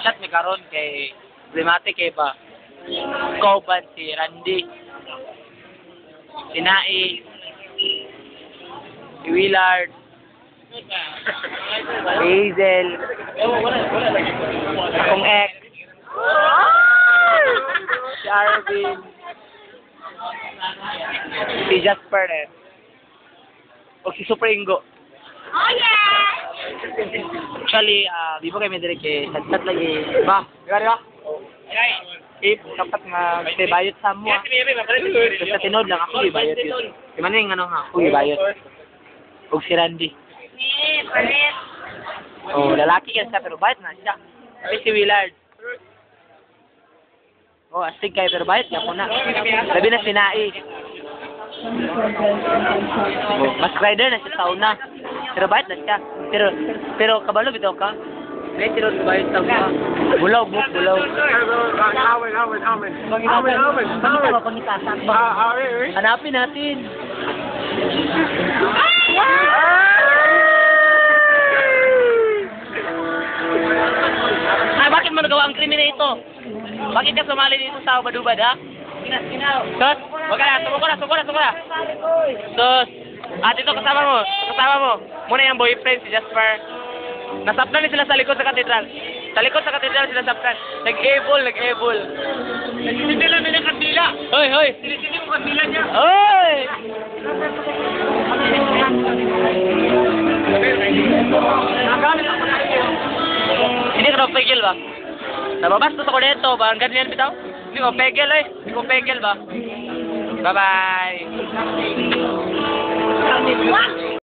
Shot mi karon kay problematic kay ba. Kauban si Randy. Si Nai. Si Willard. Si Hazel. Akong ex. Si Arvin. Si Jasper eh. O si Super Ingo. Oh, yeah! Actually, di ba kayo may direct eh, sad lagi. Ba? Di ba? Dapat nga may bayot sa mo. Basta tinod lang ako ibayot yun. Di man yung ano nga, ako ibayot. Huwag si Randy. Palit. Oh, lalaki yan siya, pero bayot na siya. Kasi si Willard. Oh, astig kayo, pero bayot niya po na. Sabi na si Nai. Oh, mas rider na siya sa una. Pero bayot na siya. Pero kabalo bitaw ka. May tiro bayot sa una. Bulaw, bulaw. Hanapin natin. Ay, bakit mo nagawa ang krimen ito? Bakit ka sumali dito sa Badubad, ha? Sus, wag ka na, suko na. Sus, ito kasama mo. Muna yung boyfriend, si Jasper. Nasapnan sila sa likod sa katedral. Sa likod sa katedral sila sapnan. Nag-ebol. Sinisindi lang nila kandila. Hoy. Sinisindi mo kandila niya. Hoy! Hindi ka daw pegel ba? Nababas ko sa kuleto ba? Ang ganyan bitaw? Hindi ko pegel ba? Bye-bye!